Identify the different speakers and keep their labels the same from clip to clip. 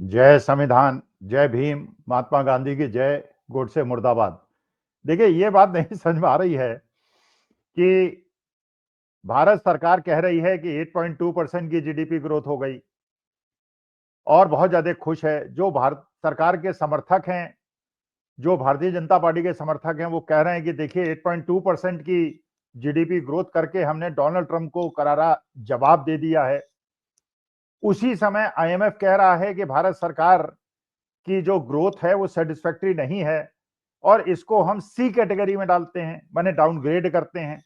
Speaker 1: जय संविधान, जय भीम, महात्मा गांधी की जय, गोडसे मुर्दाबाद। देखिए, ये बात नहीं समझ में आ रही है कि भारत सरकार कह रही है कि 8.2% की जीडीपी ग्रोथ हो गई और बहुत ज्यादा खुश है। जो भारत सरकार के समर्थक हैं, जो भारतीय जनता पार्टी के समर्थक हैं, वो कह रहे हैं कि देखिए 8.2% की जीडीपी ग्रोथ करके हमने डोनाल्ड ट्रंप को करारा जवाब दे दिया है। उसी समय आईएमएफ कह रहा है कि भारत सरकार की जो ग्रोथ है वो सेटिस्फैक्टरी नहीं है और इसको हम सी कैटेगरी में डालते हैं, माने डाउनग्रेड करते हैं।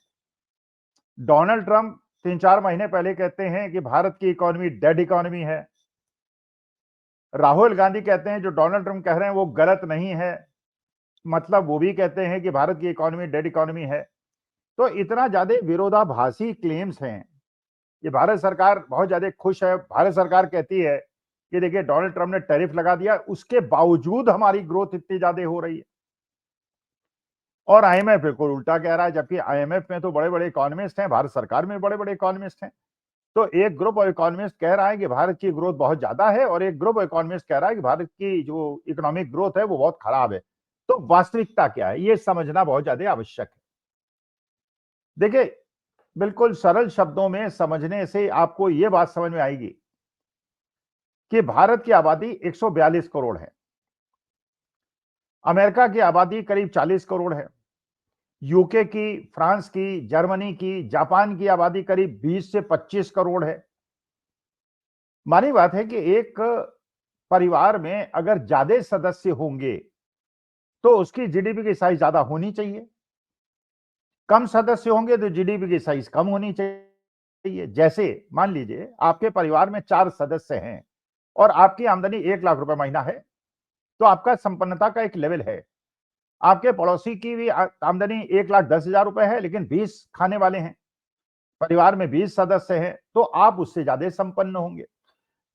Speaker 1: डोनाल्ड ट्रंप 3-4 महीने पहले कहते हैं कि भारत की इकोनॉमी डेड इकोनॉमी है। राहुल गांधी कहते हैं जो डोनाल्ड ट्रंप कह रहे हैं वो गलत नहीं है, मतलब वो भी कहते हैं कि भारत की इकोनॉमी डेड इकोनॉमी है। तो इतना ज्यादा विरोधाभासी क्लेम्स हैं। ये भारत सरकार बहुत ज्यादा खुश है। भारत सरकार कहती है कि देखिए डोनाल्ड ट्रंप ने टैरिफ लगा दिया, उसके बावजूद हमारी ग्रोथ इतनी ज्यादा हो रही है। और आईएमएफ बिल्कुल उल्टा कह रहा है, जबकि आईएमएफ में तो बड़े बड़े इकोनॉमिस्ट हैं, भारत सरकार में बड़े बड़े इकोनॉमिस्ट हैं। तो एक ग्रुप ऑफ इकोनॉमिस्ट कह रहा है कि भारत की ग्रोथ बहुत ज्यादा है और एक ग्रुप ऑफ इकोनॉमिस्ट कह रहा है कि भारत की जो इकोनॉमिक ग्रोथ है वो बहुत खराब है। तो वास्तविकता क्या है, ये समझना बहुत ज्यादा आवश्यक है। देखिए, बिल्कुल सरल शब्दों में समझने से आपको यह बात समझ में आएगी कि भारत की आबादी 142 करोड़ है, अमेरिका की आबादी करीब 40 करोड़ है, यूके की, फ्रांस की, जर्मनी की, जापान की आबादी करीब 20 से 25 करोड़ है। मानी बात है कि एक परिवार में अगर ज्यादा सदस्य होंगे तो उसकी जीडीपी की साइज ज्यादा होनी चाहिए, कम सदस्य होंगे तो जीडीपी की साइज कम होनी चाहिए। जैसे मान लीजिए आपके परिवार में 4 सदस्य हैं और आपकी आमदनी 1 लाख रुपए महीना है, तो आपका संपन्नता का एक लेवल है। आपके पड़ोसी की भी आमदनी 1,10,000 रुपए है, लेकिन 20 खाने वाले हैं, परिवार में 20 सदस्य हैं, तो आप उससे ज्यादा संपन्न होंगे।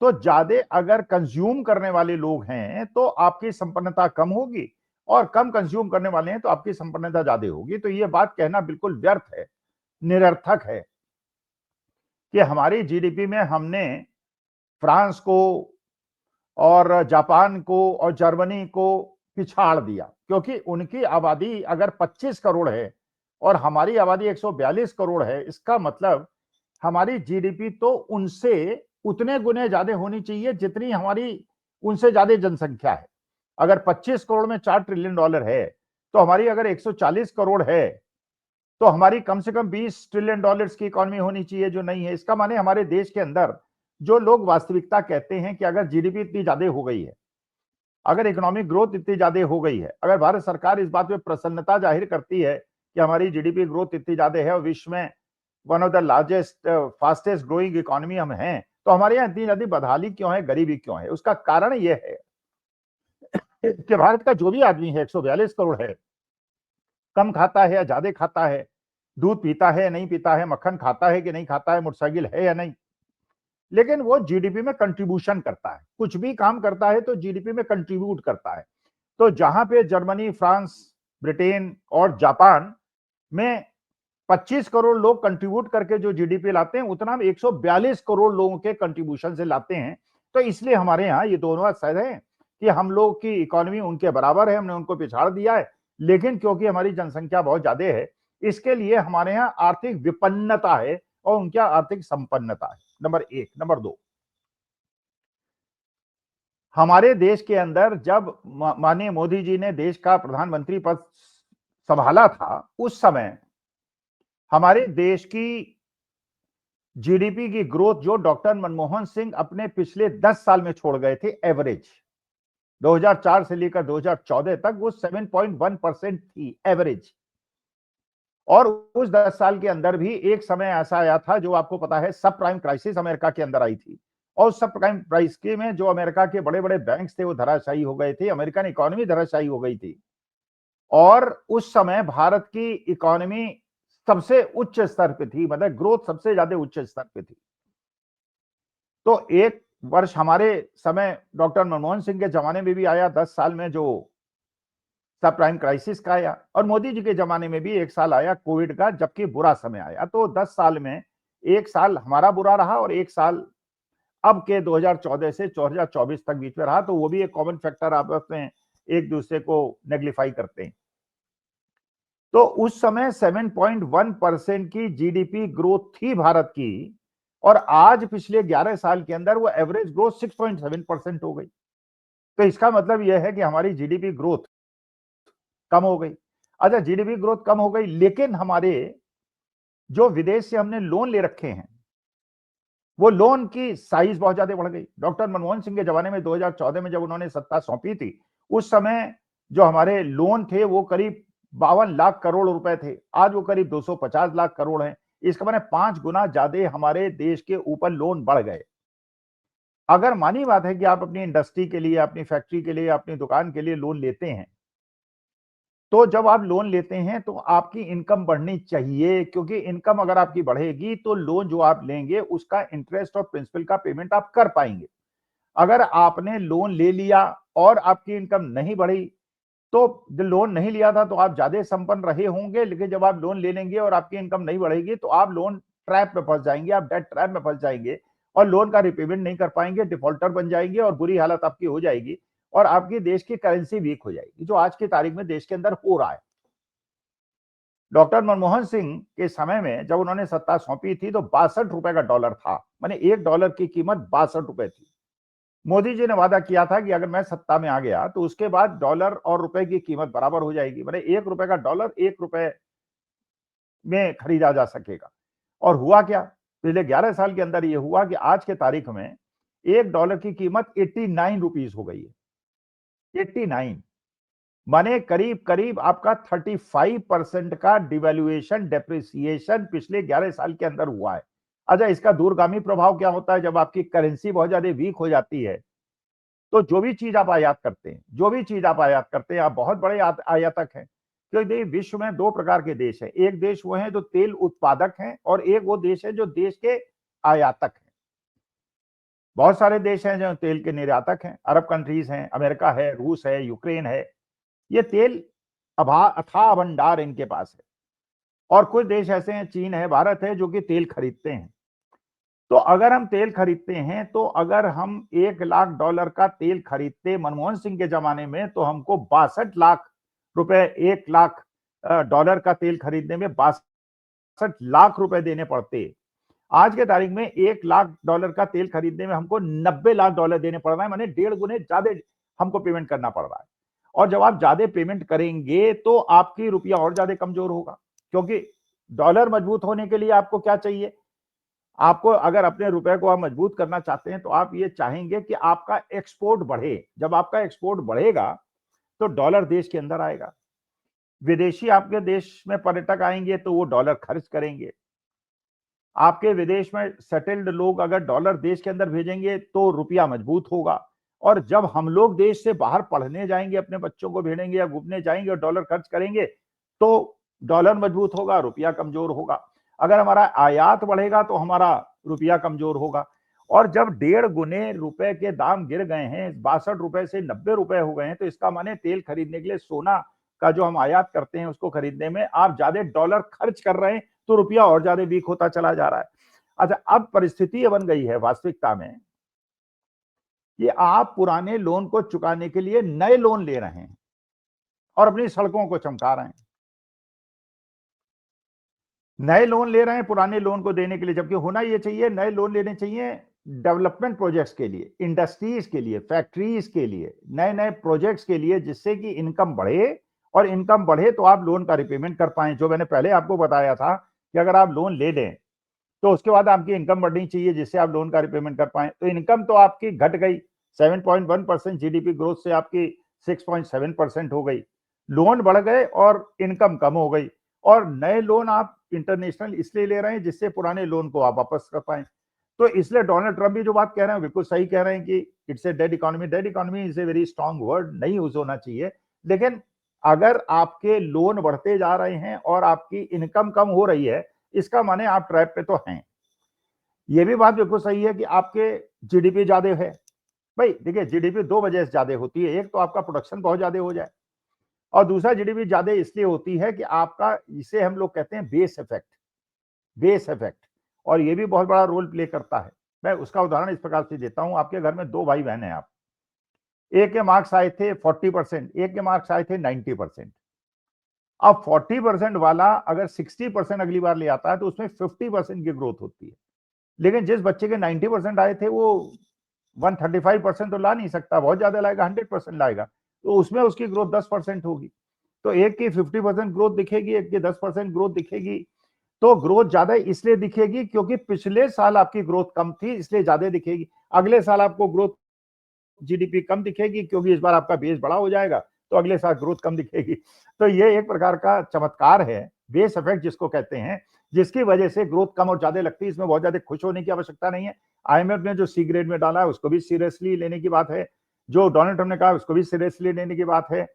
Speaker 1: तो ज्यादा अगर कंज्यूम करने वाले लोग हैं तो आपकी संपन्नता कम होगी, और कम कंज्यूम करने वाले हैं तो आपकी संपन्नता ज्यादा होगी। तो यह बात कहना बिल्कुल व्यर्थ है, निरर्थक है कि हमारी जीडीपी में हमने फ्रांस को और जापान को और जर्मनी को पिछाड़ दिया, क्योंकि उनकी आबादी अगर 25 करोड़ है और हमारी आबादी 142 करोड़ है। इसका मतलब हमारी जीडीपी तो उनसे उतने गुने ज्यादा होनी चाहिए जितनी हमारी उनसे ज्यादा जनसंख्या है। अगर 25 करोड़ में $4 ट्रिलियन है, तो हमारी अगर 140 करोड़ है तो हमारी कम से कम $20 ट्रिलियन की इकोनॉमी होनी चाहिए, जो नहीं है। इसका माने हमारे देश के अंदर जो लोग वास्तविकता कहते हैं कि अगर जीडीपी इतनी ज्यादा हो गई है, अगर इकोनॉमिक ग्रोथ इतनी ज्यादा हो गई है, अगर भारत सरकार इस बात में प्रसन्नता जाहिर करती है कि हमारी जीडीपी ग्रोथ इतनी ज्यादा है और विश्व में one of the largest fastest growing economy हम हैं, तो हमारे यहाँ इतनी ज्यादा बदहाली क्यों है, गरीबी क्यों है? उसका कारण यह है कि भारत का जो भी आदमी है, 142 करोड़ है, कम खाता है या ज्यादा खाता है, दूध पीता है या नहीं पीता है, मक्खन खाता है कि नहीं खाता है, मोटरसाइकिल है या नहीं, लेकिन वो जीडीपी में कंट्रीब्यूशन करता है। कुछ भी काम करता है तो जीडीपी में कंट्रीब्यूट करता है। तो जहां पे जर्मनी, फ्रांस, ब्रिटेन और जापान में 25 करोड़ लोग कंट्रीब्यूट करके जो जीडीपी लाते हैं, उतना हम 142 करोड़ लोगों के कंट्रीब्यूशन से लाते हैं। तो इसलिए हमारे यहाँ ये दोनों बात सही है कि हम लोग की इकोनॉमी उनके बराबर है, हमने उनको पिछाड़ दिया है। लेकिन क्योंकि हमारी जनसंख्या बहुत ज्यादा है, इसके लिए हमारे यहाँ आर्थिक विपन्नता है और उनका आर्थिक संपन्नता है। नंबर एक। नंबर दो, हमारे देश के अंदर जब माननीय मोदी जी ने देश का प्रधानमंत्री पद संभाला था, उस समय हमारे देश की जीडीपी की ग्रोथ जो डॉक्टर मनमोहन सिंह अपने पिछले 10 साल में छोड़ गए थे, एवरेज 2004 से लेकर 2014 तक वो 7.1% थी एवरेज। और उस 10 साल के अंदर भी एक समय ऐसा आया था, जो आपको पता है, सब प्राइम क्राइसिस अमेरिका के अंदर आई थी। और सब प्राइम क्राइसिस में जो अमेरिका के बड़े बड़े बैंक्स थे वो धराशायी हो गए थे, अमेरिकन इकोनॉमी धराशायी हो गई थी। और उस समय भारत की इकोनॉमी सबसे उच्च स्तर पे थी, मतलब ग्रोथ सबसे ज्यादा उच्च स्तर पे थी। तो एक वर्ष हमारे समय डॉक्टर मनमोहन सिंह के जमाने में भी आया, 10 साल में, जो सब प्राइम क्राइसिस का आया। और मोदी जी के जमाने में भी एक साल आया कोविड का, जबकि बुरा समय आया। तो 10 साल में एक साल हमारा बुरा रहा और एक साल अब के 2014 से 2024 तक बीच में रहा, तो वो भी एक कॉमन फैक्टर आपस में एक दूसरे को नेग्लिफाई करते हैं। तो उस समय 7.1% की जीडीपी ग्रोथ थी भारत की, और आज पिछले 11 साल के अंदर वो एवरेज ग्रोथ 6.7% हो गई। तो इसका मतलब यह है कि हमारी जीडीपी ग्रोथ कम हो गई। अच्छा, जीडीपी ग्रोथ कम हो गई, लेकिन हमारे जो विदेश से हमने लोन ले रखे हैं, वो लोन की साइज बहुत ज्यादा बढ़ गई। डॉक्टर मनमोहन सिंह के जमाने में 2014 में जब उन्होंने सत्ता सौंपी थी, उस समय जो हमारे लोन थे वो करीब 52 लाख करोड़ रुपए थे। आज वो करीब 250 लाख करोड़ हैं। इसका माने 5 गुना ज्यादा हमारे देश के ऊपर लोन बढ़ गए। अगर मानी बात है कि आप अपनी इंडस्ट्री के लिए, अपनी फैक्ट्री के लिए, अपनी दुकान के लिए लोन लेते हैं, तो जब आप लोन लेते हैं तो आपकी इनकम बढ़नी चाहिए, क्योंकि इनकम अगर आपकी बढ़ेगी तो लोन जो आप लेंगे उसका इंटरेस्ट और प्रिंसिपल का पेमेंट आप कर पाएंगे। अगर आपने लोन ले लिया और आपकी इनकम नहीं बढ़ी, तो जो लोन नहीं लिया था तो आप ज्यादा संपन्न रहे होंगे, लेकिन जब आप लोन ले लेंगे और आपकी इनकम नहीं बढ़ेगी तो आप लोन ट्रैप में फंस जाएंगे, आप डेट ट्रैप में फंस जाएंगे और लोन का रिपेमेंट नहीं कर पाएंगे, डिफॉल्टर बन जाएंगे और बुरी हालत आपकी हो जाएगी और आपकी देश की करेंसी वीक हो जाएगी, जो आज की तारीख में देश के अंदर हो रहा है। डॉक्टर मनमोहन सिंह के समय में जब उन्होंने सत्ता सौंपी थी तो 62 रुपए का डॉलर था, माने $1 की कीमत 62 रुपए थी। मोदी जी ने वादा किया था कि अगर मैं सत्ता में आ गया तो उसके बाद डॉलर और रुपए की कीमत बराबर हो जाएगी, माने 1 रुपए का डॉलर 1 रुपए में खरीदा जा सकेगा। और हुआ क्या? पिछले 11 साल के अंदर यह हुआ कि आज के तारीख में $1 की कीमत 89 रुपीज हो गई है। 89 माने करीब करीब आपका 35% का डिवैल्यूएशन, डेप्रिसिएशन पिछले 11 साल के अंदर हुआ है। अच्छा, इसका दूरगामी प्रभाव क्या होता है? जब आपकी करेंसी बहुत ज्यादा वीक हो जाती है तो जो भी चीज आप आयात करते हैं, जो भी चीज आप आयात करते हैं, आप बहुत बड़े आयातक हैं। क्योंकि विश्व में दो प्रकार के देश हैं। एक देश वो है जो तेल उत्पादक हैं और एक वो देश है जो देश के आयातक हैं। बहुत सारे देश हैं जो तेल के निर्यातक हैं। अरब कंट्रीज हैं, अमेरिका है, रूस है, यूक्रेन है। ये तेल अथाह भंडार इनके पास है। और कुछ देश ऐसे हैं, चीन है, भारत है, जो कि तेल खरीदते हैं। तो अगर हम तेल खरीदते हैं, तो अगर हम $1 लाख का तेल खरीदते मनमोहन सिंह के जमाने में, तो हमको 62 लाख रुपए, $1 लाख का तेल खरीदने में 62 लाख रुपए देने पड़ते। आज के तारीख में $1 लाख का तेल खरीदने में हमको $90 लाख देने पड़ रहा है, माने 1.5 गुने ज्यादा हमको पेमेंट करना पड़ रहा है। और जब आप ज्यादा पेमेंट करेंगे तो आपकी रुपया और ज्यादा कमजोर होगा, क्योंकि डॉलर मजबूत होने के लिए आपको क्या चाहिए? आपको अगर अपने रुपए को आप मजबूत करना चाहते हैं तो आप ये चाहेंगे कि आपका एक्सपोर्ट बढ़े। जब आपका एक्सपोर्ट बढ़ेगा तो डॉलर देश के अंदर आएगा। विदेशी आपके देश में पर्यटक आएंगे तो वो डॉलर खर्च करेंगे। आपके विदेश में सेटल्ड लोग अगर डॉलर देश के अंदर भेजेंगे तो रुपया मजबूत होगा। और जब हम लोग देश से बाहर पढ़ने जाएंगे, अपने बच्चों को भेजेंगे या घूमने जाएंगे और डॉलर खर्च करेंगे, तो डॉलर मजबूत होगा, रुपया कमजोर होगा। अगर हमारा आयात बढ़ेगा तो हमारा रुपया कमजोर होगा। और जब 1.5 गुने रुपए के दाम गिर गए हैं, 62 रुपए से 90 रुपए हो गए हैं, तो इसका माने तेल खरीदने के लिए सोना का जो हम आयात करते हैं उसको खरीदने में आप ज्यादा डॉलर खर्च कर रहे हैं, तो रुपया और ज्यादा वीक होता चला जा रहा है। अच्छा, अब परिस्थिति ये बन गई है वास्तविकता में कि आप पुराने लोन को चुकाने के लिए नए लोन ले रहे हैं और अपनी सड़कों को चमका रहे हैं। नए लोन ले रहे हैं पुराने लोन को देने के लिए, जबकि होना ये चाहिए नए लोन लेने चाहिए डेवलपमेंट प्रोजेक्ट्स के लिए, इंडस्ट्रीज के लिए, फैक्ट्रीज के लिए, नए नए प्रोजेक्ट्स के लिए, जिससे कि इनकम बढ़े। और इनकम बढ़े तो आप लोन का रिपेमेंट कर पाए। जो मैंने पहले आपको बताया था कि अगर आप लोन ले लें तो उसके बाद आपकी इनकम बढ़नी चाहिए, जिससे आप लोन का रिपेमेंट कर पाए। तो इनकम तो आपकी घट गई, 7.1% जीडीपी ग्रोथ से आपकी 6.7% हो गई। लोन बढ़ गए और इनकम कम हो गई। और नए लोन आप इंटरनेशनल इसलिए ले रहे हैं जिससे पुराने लोन को आप वापस कर पाए। तो इसलिए डोनाल्ड ट्रंप भी जो बात कह रहे हैं बिल्कुल सही कह रहे हैं कि it's a dead economy. Dead economy is a very strong word, नहीं यूज होना चाहिए। लेकिन अगर आपके लोन बढ़ते जा रहे हैं और आपकी इनकम कम हो रही है, इसका माने आप ट्रैप पे तो हैं। ये भी बात बिल्कुल सही है कि आपके जीडीपी ज्यादा है। भाई देखिए, जीडीपी दो वजह से ज्यादा होती है। एक तो आपका प्रोडक्शन बहुत ज्यादा हो जाए, और दूसरा जीडीपी ज्यादा इसलिए होती है कि आपका, इसे हम लोग कहते हैं बेस इफेक्ट। बेस इफेक्ट, और ये भी बहुत बड़ा रोल प्ले करता है। मैं उसका उदाहरण इस प्रकार से देता हूं, आपके घर में 2 भाई बहन हैं आप, एक के मार्क्स आए थे 40%, एक के मार्क्स आए थे 90%। अब 40% वाला अगर 60% अगली बार ले आता है तो उसमें 50% की ग्रोथ होती है, लेकिन जिस बच्चे के 90% आए थे वो 135% तो ला नहीं सकता, बहुत ज्यादा लाएगा, 100% लाएगा, तो उसमें उसकी ग्रोथ 10% होगी। तो एक की 50% ग्रोथ दिखेगी, एक की 10% ग्रोथ दिखेगी। तो ग्रोथ ज्यादा इसलिए दिखेगी क्योंकि पिछले साल आपकी ग्रोथ कम थी, इसलिए ज्यादा दिखेगी। अगले साल आपको ग्रोथ जीडीपी कम दिखेगी क्योंकि इस बार आपका बेस बड़ा हो जाएगा, तो अगले साल ग्रोथ कम दिखेगी। तो ये एक प्रकार का चमत्कार है, बेस इफेक्ट जिसको कहते हैं, जिसकी वजह से ग्रोथ कम और ज्यादा लगती है। इसमें बहुत ज्यादा खुश होने की आवश्यकता नहीं है। आईएमएफ ने जो सी ग्रेड में डाला है उसको भी सीरियसली लेने की बात है, जो डोनाल्ड ट्रंप ने कहा उसको भी सीरियसली लेने की बात है।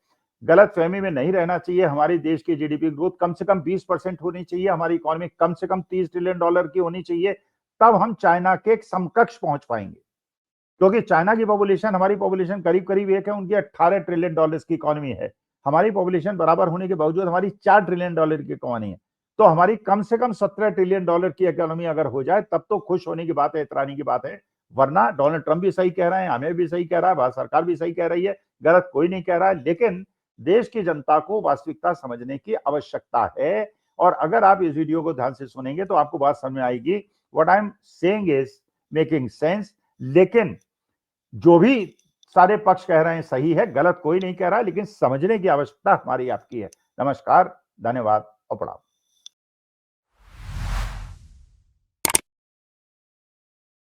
Speaker 1: गलत फहमी में नहीं रहना चाहिए। हमारी देश की जीडीपी ग्रोथ कम से कम 20% होनी चाहिए, हमारी इकोनॉमी कम से कम $30 ट्रिलियन की होनी चाहिए, तब हम चाइना के समकक्ष पहुंच पाएंगे। क्योंकि चाइना की पॉपुलेशन हमारी पॉपुलेशन करीब करीब एक है, उनकी $18 ट्रिलियन की इकोनॉमी है। हमारी पॉपुलेशन बराबर होने के बावजूद हमारी $4 ट्रिलियन की इकोनॉमी है। तो हमारी कम से कम $17 ट्रिलियन की इकोनॉमी अगर हो जाए तब तो खुश होने की बात है, इतरानी की बात है। वरना डोनाल्ड ट्रंप भी सही कह रहे हैं, हमें भी सही कह रहा है, भारत सरकार भी सही कह रही है, गलत कोई नहीं कह रहा है, लेकिन देश की जनता को वास्तविकता समझने की आवश्यकता है। और अगर आप इस वीडियो को ध्यान से सुनेंगे तो आपको बात समझ में आएगी। What I am saying is making sense. लेकिन जो भी सारे पक्ष कह रहे हैं सही है, गलत कोई नहीं कह रहा है, लेकिन समझने की आवश्यकता हमारी आपकी है। नमस्कार, धन्यवाद और प्रणाम।